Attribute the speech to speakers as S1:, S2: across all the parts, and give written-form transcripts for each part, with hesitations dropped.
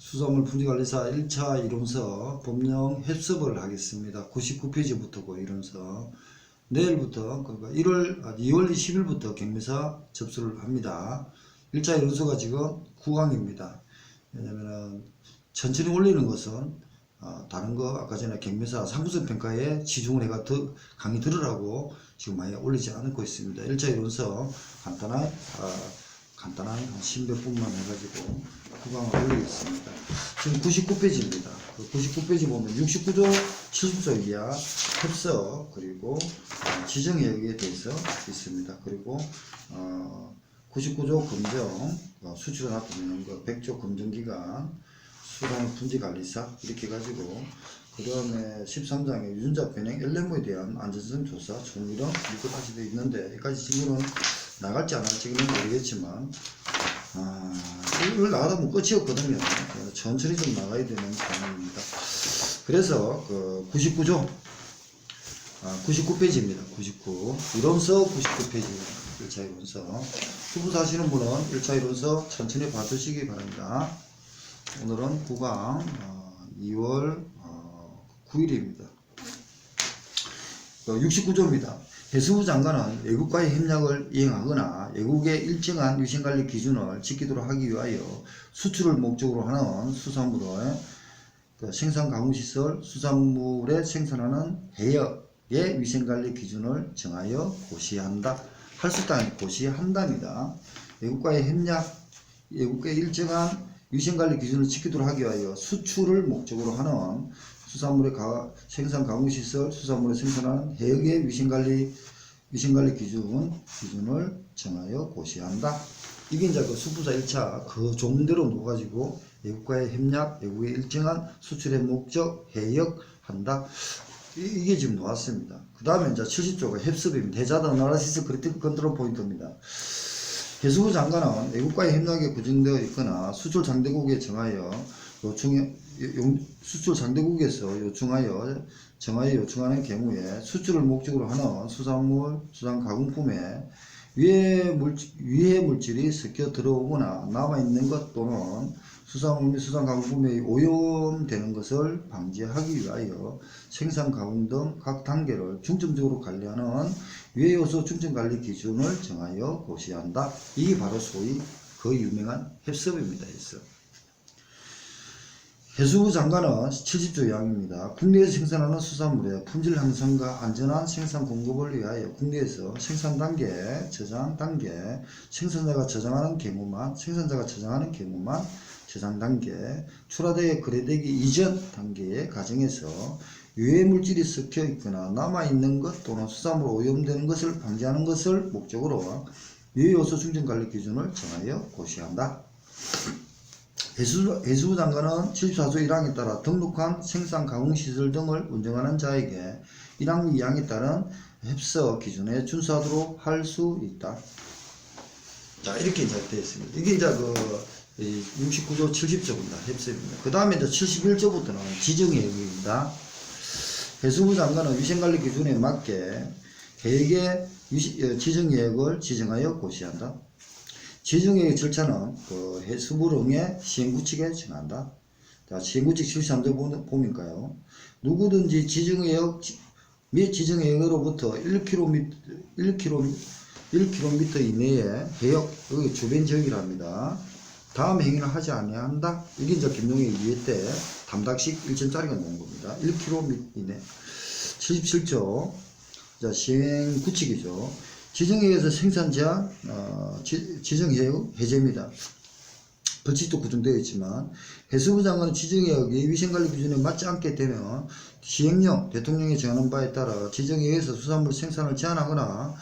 S1: 수산물 분지관리사 1차 이론서 법령 해석을 하겠습니다. 99페이지부터고 이론서. 내일부터 그러니까 2월 20일부터 경매사 접수를 합니다. 1차 이론서가 지금 9강입니다. 왜냐면은 천천히 올리는 것은 다른 거 아까 전에 경매사 상부성 평가에 지중을 해가 더 강의 들으라고 지금 많이 올리지 않고 있습니다. 1차 이론서 간단한 한 10몇 분만 해가지고 9강을 올리겠습니다. 지금 99페이지입니다. 99페이지 보면 69조 70조 이하 협석 그리고 지정해역에 대해서 있습니다. 그리고 99조 검정 수출을 납품하는 거 100조 검정기간 수산물 분지관리사 이렇게 해가지고 그 다음에 13장에 유전자 변형 엘레모에 대한 안전성 조사 총이런 이것까지 되어 있는데 여기까지 질문은 나갈지 안 할지는 모르겠지만 이걸 나가다 보면 끝이 없거든요. 천천히 좀 나가야 되는 상황입니다. 그래서 그 99조 99페이지입니다. 99 이론서 99페이지입니다. 1차 이론서 후보 사시는 분은 1차 이론서 천천히 봐주시기 바랍니다. 오늘은 9강 2월 9일입니다. 69조입니다. 해수부 장관은 외국과의 협약을 이행하거나 외국의 일정한 위생관리 기준을 지키도록 하기 위하여 수출을 목적으로 하는 수산물의 생산가공시설, 수산물에 생산하는 해역의 위생관리 기준을 정하여 고시한다. 할 수 있다는 고시한답니다. 외국과의 협약, 외국의 일정한 위생관리 기준을 지키도록 하기 위하여 수출을 목적으로 하는 수산물의 생산가공시설, 수산물을 생산하는 해역의 위생관리 기준을 정하여 고시한다. 이게 이제 그 수부사 1차 그 조문대로 놓아가지고 외국과의 협약, 외국의 일정한 수출의 목적, 해역 한다. 이게 지금 나왔습니다. 그 다음에 이제 70조가 협습입니다. 해자드 어나리시스 크리티컬 컨트롤 포인트입니다. 해수부 장관은 외국과의 협약에 구정되어 있거나 수출 상대국에 정하여 수출 상대국에서 요청하는 경우에 수출을 목적으로 하는 수산물, 수산 가공품에 위해 물질이 섞여 들어오거나 남아있는 것 또는 수산물 및 수산 가공품에 오염되는 것을 방지하기 위하여 생산 가공 등 각 단계를 중점적으로 관리하는 위해 요소 중점 관리 기준을 정하여 고시한다. 이게 바로 소위 그 유명한 해썹입니다. 해썹. 해수부 장관은 70조 요약입니다. 국내에서 생산하는 수산물의 품질 향상과 안전한 생산 공급을 위하여 국내에서 생산 단계, 저장 단계, 생산자가 저장하는 경우만 저장 단계, 출하되어 거래되기 이전 단계의 과정에서 유해 물질이 섞여 있거나 남아 있는 것 또는 수산물 오염되는 것을 방지하는 것을 목적으로 유해 요소 중점 관리 기준을 정하여 고시한다. 해수부 장관은 74조 1항에 따라 등록한 생산 가공시설 등을 운영하는 자에게 1항 2항에 따른 협서 기준에 준수하도록 할 수 있다. 자, 이렇게 이제 되어 있습니다. 이게 이제 69조 70조입니다. 협서입니다. 그 다음에 이제 71조부터는 지정해역입니다. 해수부 장관은 위생관리 기준에 맞게 해역의 지정해역을 지정하여 고시한다. 지정해역 절차는 그 해수부령의 시행구칙에 정한다. 자, 시행구칙 73조 보니까요. 누구든지 지정해역 및 지정해역으로부터 1km 이내의 해역, 여기 주변 지역이랍니다. 다음 행위를 하지 아니한다. 이게 이제 김용의 2회 때 담당식 1점짜리가 나온 겁니다. 1km 이내. 77조. 자, 시행구칙이죠. 지정해역에서 생산 제한, 지정해역 해제입니다. 벌칙도 구정되어 있지만, 해수부 장관은 지정해역이 위생관리 기준에 맞지 않게 되면, 시행령, 대통령이 정하는 바에 따라 지정해역에서 수산물 생산을 제한하거나,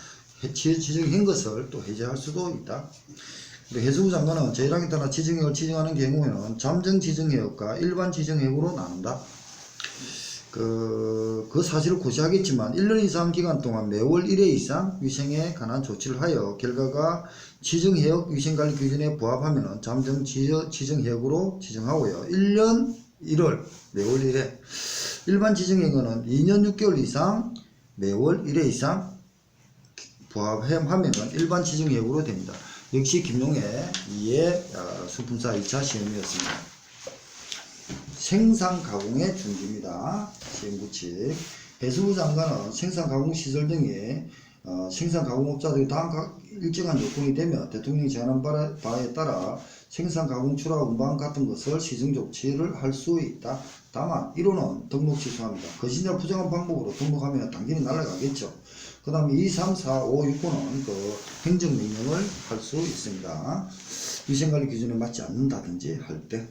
S1: 지정한 것을 또 해제할 수도 있다. 해수부 장관은 제1항에 따라 지정해역을 지정하는 경우에는 잠정 지정해역과 일반 지정해역으로 나눈다. 그 사실을 고시하겠지만 1년 이상 기간 동안 매월 1회 이상 위생에 관한 조치를 하여 결과가 지정해역 위생관리 기준에 부합하면 잠정 지정해역으로 지정하고요. 1년 1월 매월 1회 일반 지정해역은 2년 6개월 이상 매월 1회 이상 부합하면 일반 지정해역으로 됩니다. 역시 김용의 2회 수품사 2차 시험이었습니다. 생산 가공의 준기입니다. 시행규칙. 해수부 장관은 생산 가공 시설 등의 생산 가공업자들이 다음 일정한 요건이 되면 대통령이 제안한 바에 따라 생산 가공 출하 운반 같은 것을 시정 조치를 할 수 있다. 다만 1호는 등록 취소합니다. 거짓이나 부정한 방법으로 등록하면 당연히 날아가겠죠. 그 다음에 2, 3, 4, 5, 6호는 그 행정명령을 할 수 있습니다. 위생관리 기준에 맞지 않는다든지 할 때.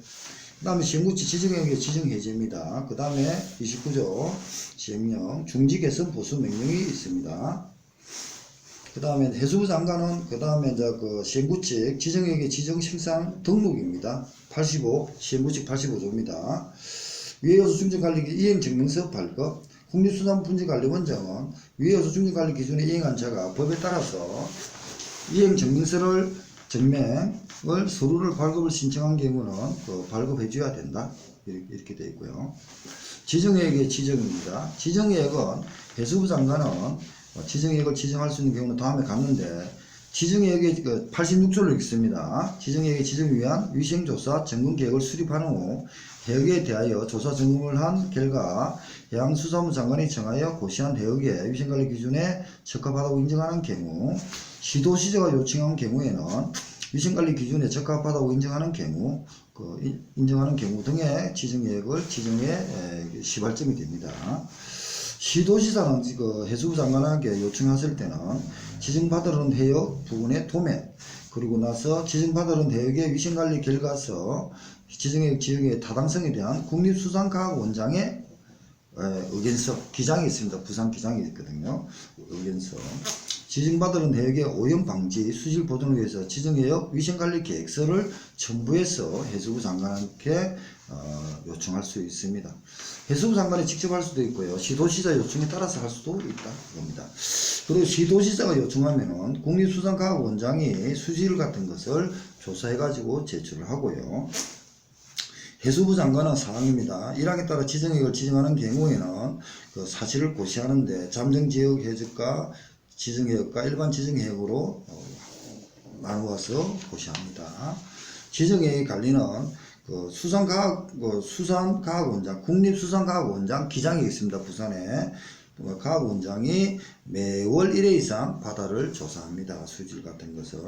S1: 그 다음에 시행구칙 지정행위의 지정해제입니다. 그 다음에 29조 시행령 중지 개선 보수 명령이 있습니다. 그 다음에 해수부 장관은 그 다음에 이제 그 시행구칙 지정행위 지정 생산 등록입니다. 85 시행구칙 85조입니다. 위에 요소 중증관리 이행증명서 발급. 국립수산품질관리원장은 위에 요소 중증관리 기준에 이행한 자가 법에 따라서 이행증명서를 증명을 서류를 발급을 신청한 경우는 그 발급해 줘야 된다. 이렇게 되어 있고요. 지정액의 지정입니다. 지정액은 해수부 장관은 지정액을 지정할 수 있는 경우는 다음에 갔는데 지정액의 그 86조를 읽습니다. 지정액의 지정을 위한 위생조사 점검계획을 수립한 후 해역에 대하여 조사 점검을 한 결과 해양수산부 장관이 정하여 고시한 해역의 위생관리 기준에 적합하다고 인정하는 경우, 시도시저가 요청한 경우에는 위생관리 기준에 적합하다고 인정하는 경우, 인정하는 경우 등의 지정액을 지정에 시발점이 됩니다. 시도지사는 그 해수부 장관에게 요청했을 때는 지정받으는 해역 부근의 도면, 그리고 나서 지정받으는 해역의 위생관리 결과서, 지정액 지역의 타당성에 대한 국립수산과학원장의 의견서, 기장이 있습니다. 부산 기장이 있거든요. 의견서. 지정받으는 해역의 오염 방지, 수질 보존을 위해서 지정해역 위생관리 계획서를 첨부해서 해수부 장관께 요청할 수 있습니다. 해수부 장관이 직접 할 수도 있고요. 시도지사 요청에 따라서 할 수도 있다. 겁니다. 그리고 시도지사가 요청하면은 국립수산과학원장이 수질 같은 것을 조사해가지고 제출을 하고요. 해수부 장관은 사항입니다. 1항에 따라 지정액을 지정하는 경우에는 그 사실을 고시하는데 잠정지역 해적과 지정해역과 일반 지정해역으로 나누어서 고시합니다. 지정해역의 관리는 그 수산과학원장, 국립수산과학원장 기장이 있습니다. 부산에. 과학원장이 매월 1회 이상 바다를 조사합니다. 수질 같은 것을.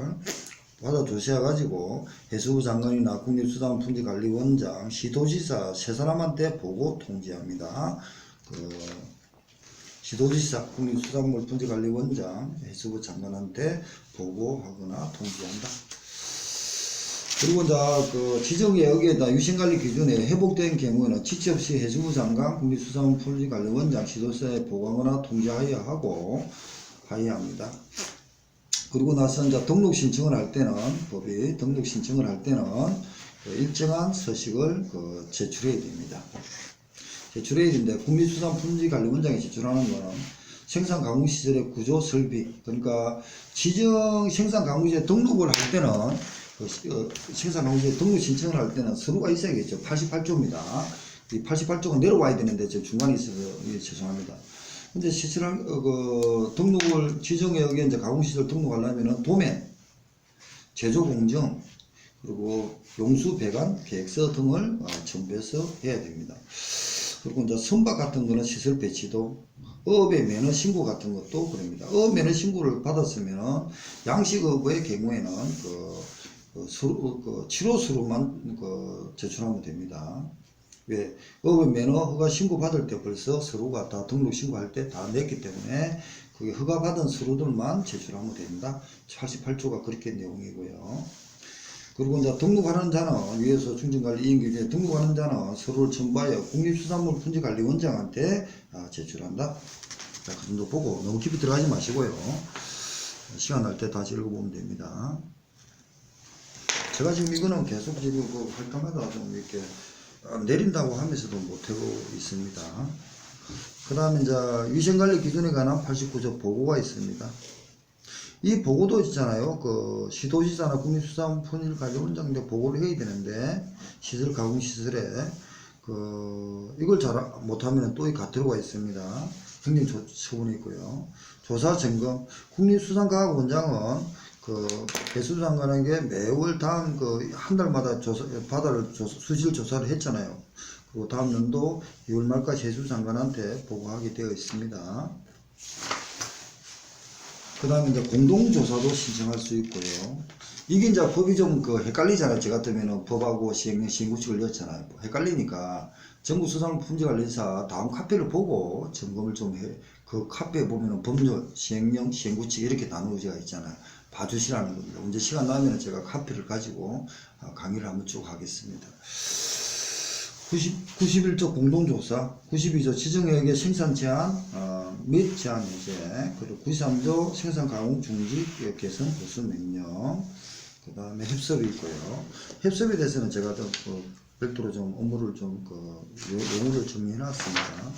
S1: 바다 조사해가지고 해수부 장관이나 국립수산품질관리원장, 시도지사 세 사람한테 보고 통지합니다. 시도지사, 국립수산물품질관리원장, 해수부 장관한테 보고하거나 통지한다. 그리고 이제 그 지정해역에다 위생관리 기준에 회복된 경우에는 지체 없이 해수부 장관, 국립수산품질관리원장, 시도지사에 보고하거나 통지하여야 하고 합니다. 그리고 나서 이제 등록 신청을 할 때는 법이 등록 신청을 할 때는 일정한 서식을 제출해야 됩니다. 제출해야 되는데 국립수산품질관리원장이 제출하는 거는 생산가공시설의 구조 설비, 그러니까 지정 생산가공시설 등록을 할 때는 생산가공시설 등록 신청을 할 때는 서류가 있어야겠죠. 88조입니다. 이 88조가 내려와야 되는데 저 중간에 있어서 죄송합니다. 근데 시설을 등록을 지정해역에 이제 가공시설 등록하려면은 도면, 제조 공정, 그리고 용수 배관 계획서 등을 첨부해서 해야 됩니다. 그리고 이제 선박 같은 거는 시설 배치도, 어업의 면허 신고 같은 것도 그럽니다. 어업 면허 신고를 받았으면 양식업의 경우에는 치료 서류만 제출하면 됩니다. 왜? 어업 면허 허가 신고 받을 때 벌써 서류가 다 등록 신고할 때 다 냈기 때문에 그게 허가 받은 서류들만 제출하면 됩니다. 88조가 그렇게 내용이고요. 그리고 이제 등록하는 자는 위에서 중증관리 이행규정에 등록하는 자는 서류를 첨부하여 국립수산물품질관리원장한테 제출한다. 자, 그 정도 보고 너무 깊이 들어가지 마시고요. 시간 날 때 다시 읽어보면 됩니다. 제가 지금 이거는 계속 지금 할 때마다 좀 이렇게 내린다고 하면서도 못하고 있습니다. 그 다음에 이제 위생관리 기준에 관한 89조 보고가 있습니다. 이 보고도 있잖아요. 그 시도지사나 국립수산품질관리원장한테 보고를 해야 되는데 시설 가공시설에 이걸 잘 못하면 또 이 가태료가 있습니다. 행정처분이 있고요. 조사 점검, 국립수산과학원장은 해수부 장관에게 매월 다음 한 달마다 바다를 수질 조사를 했잖아요. 그리고 다음 연도 2월 말까지 해수장관한테 보고하게 되어 있습니다. 그 다음에 이제 공동조사도 신청할 수 있고요. 이게 이제 법이 좀 헷갈리잖아요. 저 같으면은 법하고 시행구칙을 넣었잖아요. 헷갈리니까 정부수산물 품질관리사 다음 카피를 보고 점검을 좀 해. 그 카피에 보면은 법률, 시행령, 시행구칙 이렇게 나누어져 있잖아요. 봐주시라는 겁니다. 언제 시간 나면 제가 카피를 가지고 강의를 한번 쭉 하겠습니다. 91조 공동조사, 92조 지정해역의 생산 제한 및 제한 해제, 그리고 93조 생산 가공 중지 개선 보수 명령, 그 다음에 협섭이 있고요. 협섭에 대해서는 제가 좀 별도로 좀 업무를 좀 용어를 정리해 놨습니다.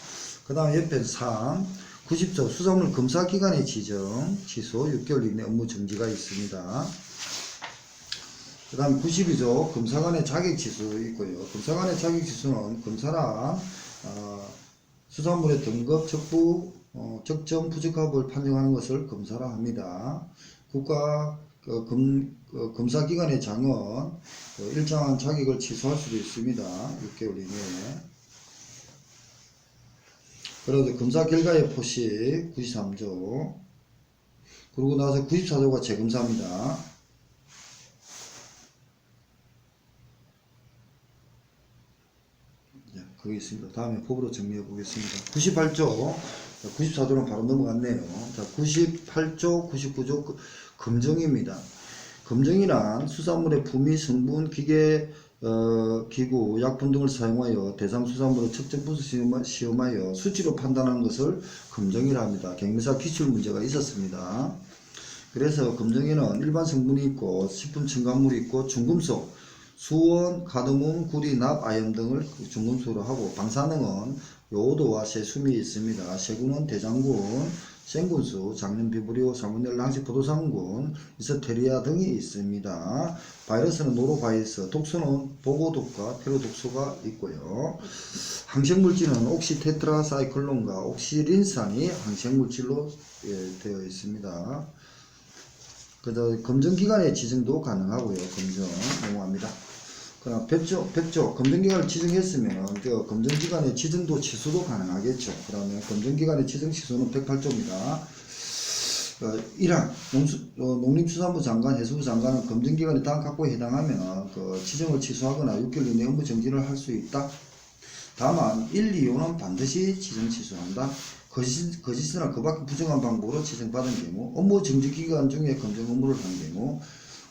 S1: 그 다음에 옆에 3, 90조 수산물 검사기관의 지정, 취소 6개월 이내 업무 정지가 있습니다. 그 다음 92조 검사관의 자격 취소 있고요. 검사관의 자격 취소는 검사나 수산물의 등급, 적부, 적정, 부적합을 판정하는 것을 검사라 합니다. 국가 검사기관의 장은 일정한 자격을 취소할 수도 있습니다. 6개월 이내에. 그리고 검사 결과의 포시 93조. 그러고 나서 94조가 재검사입니다. 그게 있습니다. 다음에 법으로 정리해 보겠습니다. 98조, 94조는 바로 넘어갔네요. 자, 98조, 99조 검정입니다. 검정이란 수산물의 품위, 성분, 기계, 기구, 약품 등을 사용하여 대상 수산물의 측정 분수 시험하여 수치로 판단하는 것을 검정이라 합니다. 경매사 기출 문제가 있었습니다. 그래서 검정에는 일반 성분이 있고 식품 첨가물이 있고 중금속, 수원, 카드뮴, 구리, 납, 아연 등을 중금속으로 하고 방사능은 요오드와 세슘이 있습니다. 세균은 대장균, 생군수, 장염비브리오, 살모넬라, 항식포도상균, 리스테리아 등이 있습니다. 바이러스는 노로바이러스, 독소는 보고독과 페로독소가 있고요. 항생물질은 옥시테트라사이클론과 옥시린산이 항생물질로 되어 있습니다. 그다음 검정기관의 지정도 가능하고요. 검정 넘어갑니다. 그럼 100조 검정기관을 지정했으면 그 검정기관의 지정도 취소도 가능하겠죠. 그 다음에 검정기관의 지정 취소는 108조입니다. 1항 농림수산부 장관, 해수부 장관은 검정기관의 다음 각보에 해당하면 그 지정을 취소하거나 6개월 이내 업무 정지를 할 수 있다. 다만 1, 2호는 반드시 지정 취소한다. 거짓이나 그 밖의 부정한 방법으로 지정받은 경우, 업무 정지 기간 중에 검정 업무를 한 경우,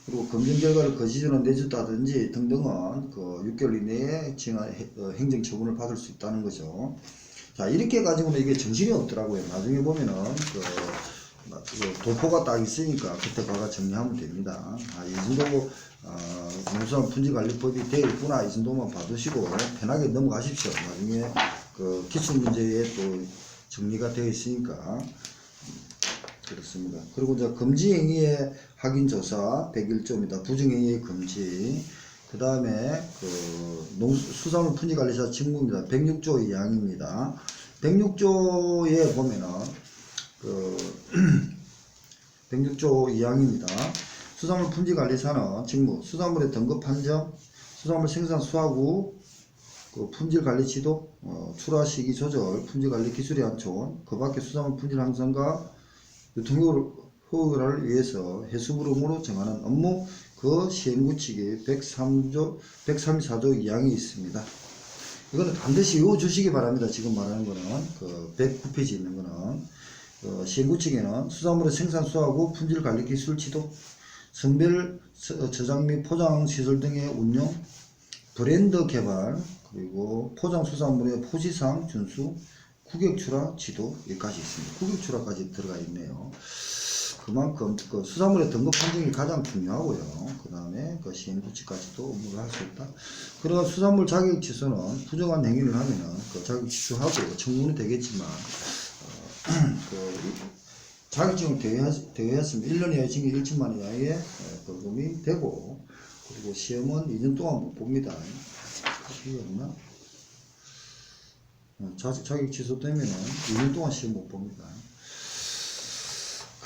S1: 그리고 검정 결과를 거짓으로 내줬다든지 등등은 그 6개월 이내에 행정 처분을 받을 수 있다는 거죠. 자, 이렇게 가지고는 이게 정신이 없더라고요. 나중에 보면은 도포가 딱 있으니까 그때 가가 정리하면 됩니다. 이 정도 농수산물 품질관리법이 되어 있구나, 이 정도만 봐두시고 편하게 넘어가십시오. 나중에 그 기출문제에 또 정리가 되어 있으니까 그렇습니다. 그리고 이제 금지행위의 확인조사 101조입니다. 부정행위의 금지. 그 다음에 수산물 품질관리사 직무입니다. 106조 2항입니다. 106조에 보면은 106조 2항입니다. 수산물 품질관리사는 직무, 수산물의 등급 판정, 수산물 생산 수화구, 품질관리 지도, 출하 시기 조절, 품질관리 기술의 안촌, 그 밖에 수산물 품질 향상과 유통효율화를 위해서 해수부를 의무로 정하는 업무, 그 시행구칙이 134조 2항이 있습니다. 이거는 반드시 외워주시기 바랍니다. 지금 말하는 거는 109페이지 있는 거는 시행구칙에는 수산물의 생산 수하고 품질관리 기술 지도, 선별 저장 및 포장 시설 등의 운영, 브랜드 개발, 그리고 포장 수산물의 포지상 준수, 국액출하 지도 여기까지 있습니다. 국액출하까지 들어가 있네요. 그만큼 수산물의 등급 판정이 가장 중요하고요. 그 다음에 시행구칙까지도 업무를 할 수 있다. 그리고 수산물 자격 취소는 부정한 행위를 하면은 자격 취소하고 청구는 되겠지만 자격증을 대회했으면 1년 이하의 징역 1천만 이하의 벌금이 되고, 그리고 시험은 2년 동안 못 봅니다. 이게 없나? 자격 취소 되면은 2년 동안 시험 못 봅니다.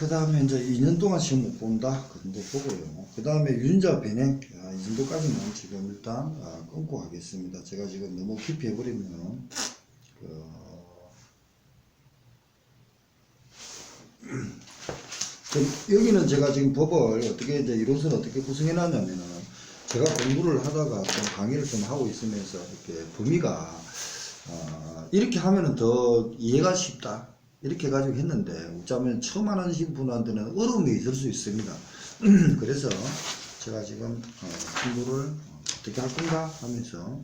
S1: 그 다음에 이제 2년 동안 시험 못 본다. 그 정도 보고요. 그 다음에 유전자 변형. 이 정도까지는 지금 일단 끊고 하겠습니다. 제가 지금 너무 깊이 해버리면, 여기는 제가 지금 법을 어떻게 이제 이론서는 어떻게 구성해 놨냐면은, 제가 공부를 하다가 좀 강의를 좀 하고 있으면서 이렇게 범위가, 이렇게 하면은 더 이해가 쉽다. 이렇게 해가지고 했는데, 어쩌면 처음 하는 분한테는 어려움이 있을 수 있습니다. 그래서 제가 지금 공부를 어떻게 할 건가 하면서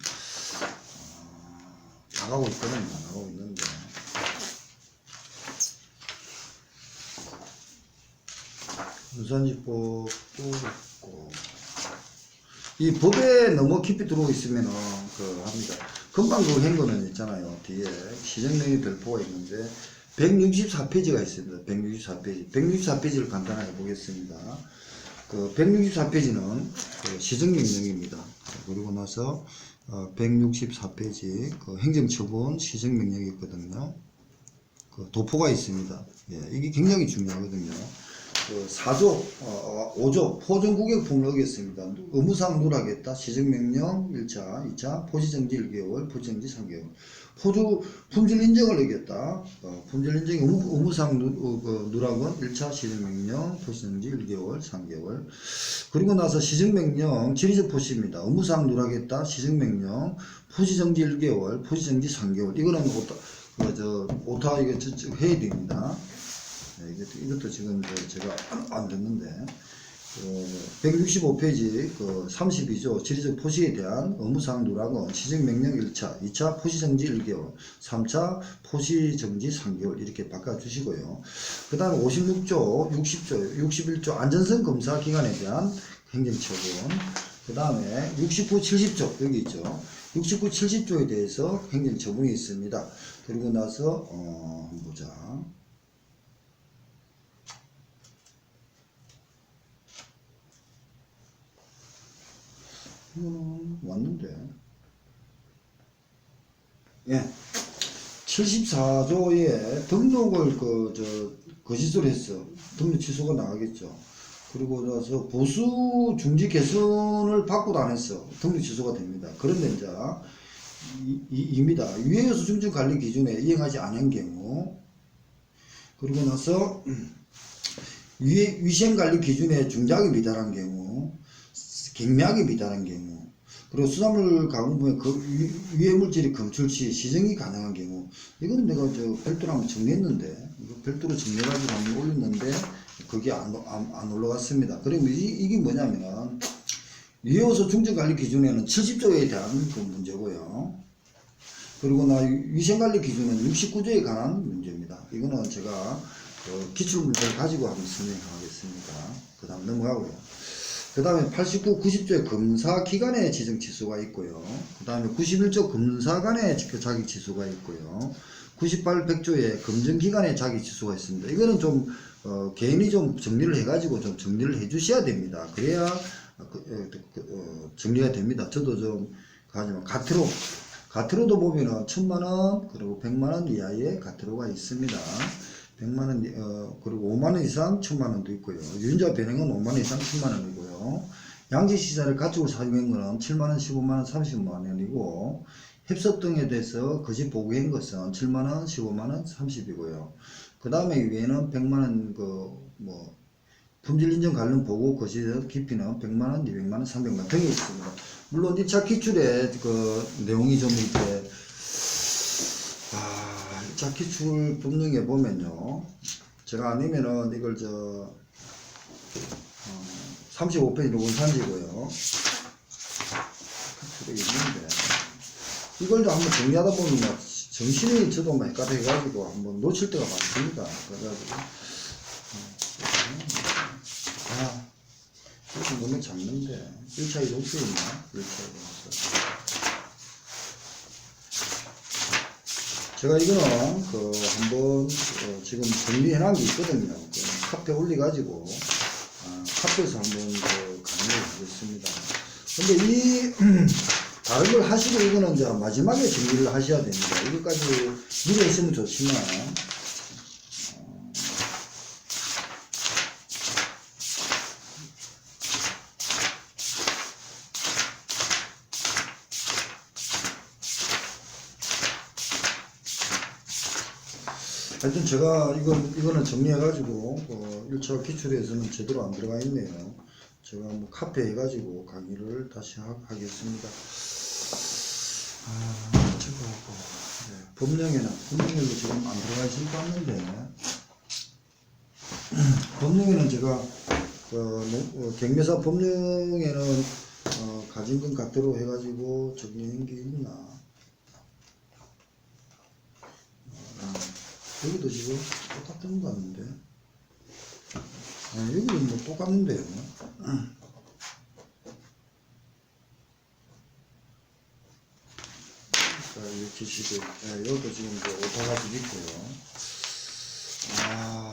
S1: 나가고 있거든요. 나가고 있는데, 유산지법도 있고, 이 법에 너무 깊이 들어오고 있으면은 합니다. 금방 한 거는 있잖아요. 뒤에 시정명의 별표가 있는데 164페이지가 있습니다. 164페이지. 164페이지를 간단하게 보겠습니다. 164페이지는 시정명령입니다. 그리고 나서 164페이지 행정처분 시정명령이 있거든요. 도포가 있습니다. 예, 이게 굉장히 중요하거든요. 4조, 5조 포정구역품을 어겼습니다. 의무사항 누락했다. 시정명령 1차, 2차, 포지정지 1개월, 포지정지 3개월. 품질인정을 어겼다. 품질인정 의무사항 누락은 1차 시정명령, 포지정지 1개월, 3개월. 그리고 나서 시정명령 지리적 포시입니다. 의무사항 누락했다. 시정명령, 포지정지 1개월, 포지정지 3개월. 이거는 오타 이거 해야 됩니다. 네, 이것도 지금 제가 안 됐는데, 165페이지 32조 지리적 포시에 대한 의무사항 누락은 시정명령 1차, 2차 포시정지 1개월, 3차 포시정지 3개월 이렇게 바꿔주시고요. 그 다음에 56조, 60조, 61조 안전성 검사 기관에 대한 행정처분, 그 다음에 69, 70조 여기 있죠. 69, 70조에 대해서 행정처분이 있습니다. 그리고 나서 한번 보자. 이거는 왔는데, 예, 74조에 등록을 거짓으로 했어. 등록 취소가 나가겠죠. 그리고 나서 보수 중지 개선을 받고도 안 했어. 등록 취소가 됩니다. 그런데 이제 입니다. 위에서 중증 관리 기준에 이행하지 않은 경우, 그리고 나서 위생 관리 기준에 중작이 미달한 경우, 경미하게 미달한 경우, 그리고 수산물 가공부에 유해 물질이 검출 시 시정이 가능한 경우, 이거는 내가 별도로 한번 정리했는데, 이거 별도로 정리해가지고 한번 올렸는데, 그게 안 올라갔습니다. 그러면 이게 뭐냐면은, 위해서 중증관리 기준에는 70조에 대한 문제고요. 그리고 위생관리 기준은 69조에 관한 문제입니다. 이거는 제가 기출문제를 가지고 한번 설명하겠습니다. 그 다음 넘어가고요. 그 다음에 89, 90조에 검사기관의 지정치수가 있고요. 그 다음에 91조 검사관의 자기치수가 있고요. 98, 100조에 검증기관의 자기치수가 있습니다. 이거는 좀 개인이 좀 정리를 해가지고 좀 정리를 해 주셔야 됩니다. 그래야 정리가 됩니다. 저도 좀 하지만 가트로도 보면은 1000만원 그리고 100만원 이하의 가트로가 있습니다. 100만원 그리고 5만원 이상 1000만원도 있고요. 유전자 변형은 5만원 이상 10만원이고요. 양지시설을 가축을 사용한 것은 7만원, 15만원, 30만원이고, 협석 등에 대해서 거짓 보고한 것은 7만원, 15만원, 30이고요. 그 다음에 위에는 100만원 품질인정 관련 보고 거짓 깊이는 100만원, 200만원, 300만원 등이 있습니다. 물론 1차 기출에 내용이 좀 이렇게 1차 기출 법령에 보면요, 제가 아니면은 이걸 35페이지 원산지고요. 있는데 이걸 좀 한번 정리하다 보면 정신이 저도 막 헷갈려가지고 한번 놓칠 때가 많습니다. 그래가지고 이렇게 너무 작는데 1차 이동수 있나? 1차 이동수. 제가 이거는 한번 지금 정리해놓은 게 있거든요. 카페 올려가지고 카페에서 한번 강의를 하겠습니다. 근데 이 다른 걸 하시고 이거는 이제 마지막에 정리를 하셔야 됩니다. 이것까지 미리 했으면 좋지만 하여튼 제가 이거는 정리해가지고 1차 기출에서는 제대로 안 들어가 있네요. 제가 뭐 카페 해가지고 강의를 다시 하겠습니다. 저거하고 법령에도 지금 안 들어가 있을 것 같는데 법령에는 제가 경매사 법령에는 가진 건 갖대로 해가지고 정리한 게 있나? 여기도 지금 똑같은 거 같는데 여기도 뭐 똑같은데요. 자, 이렇게 지금 여기도 지금 이제 오타가 좀 있고요.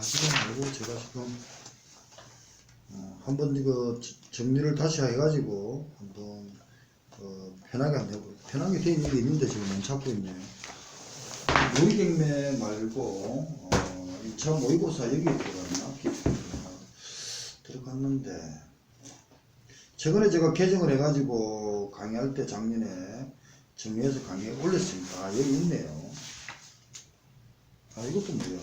S1: 이거 말고 제가 지금 한번 이거 정리를 다시 해가지고 한번 편하게 안 되고 편하게 돼 있는 게 있는데 지금 못 찾고 있네요. 모의경매 말고 2차 모의고사 여기에 들어갔나? 들어갔는데 최근에 제가 개정을 해가지고 강의할 때 작년에 정리해서 강의에 올렸습니다. 여기 있네요. 이것도 뭐야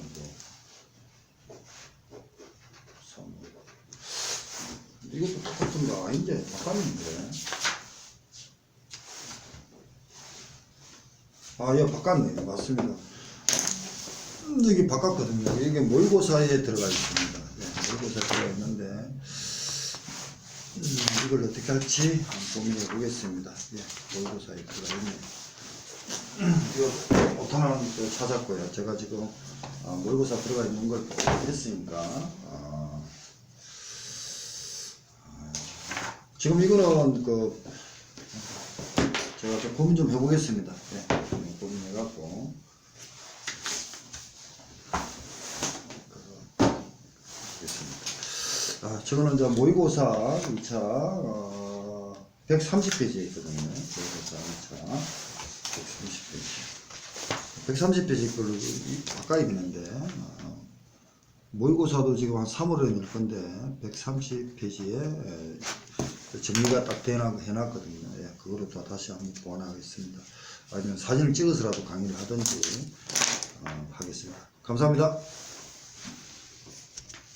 S1: 이것도 똑같은 거 아닌데 바꿨는데 예, 바꿨네요. 맞습니다. 여기 바꿨거든요. 이게 모의고사에 들어가 있습니다. 모의고사에 들어가 있는데 이걸 어떻게 할지 고민해 보겠습니다. 모의고사에 들어가 있네요. 이거 오타나는 찾았고요. 제가 지금 모의고사 들어가 있는 걸 했으니까 지금 이거는 제가 좀 고민 좀 해보겠습니다. 고민해갖고 저거는 이제 모의고사 2차 130페이지에 있거든요. 모의고사 2차 130페이지 130페이지 걸로 가까이 있는데 모의고사도 지금 한 3월에 낼 건데 130페이지에 정리가 딱 해놨거든요. 그거로 또 다시 한번 보완하겠습니다. 아니면 사진을 찍어서라도 강의를 하든지 하겠습니다. 감사합니다.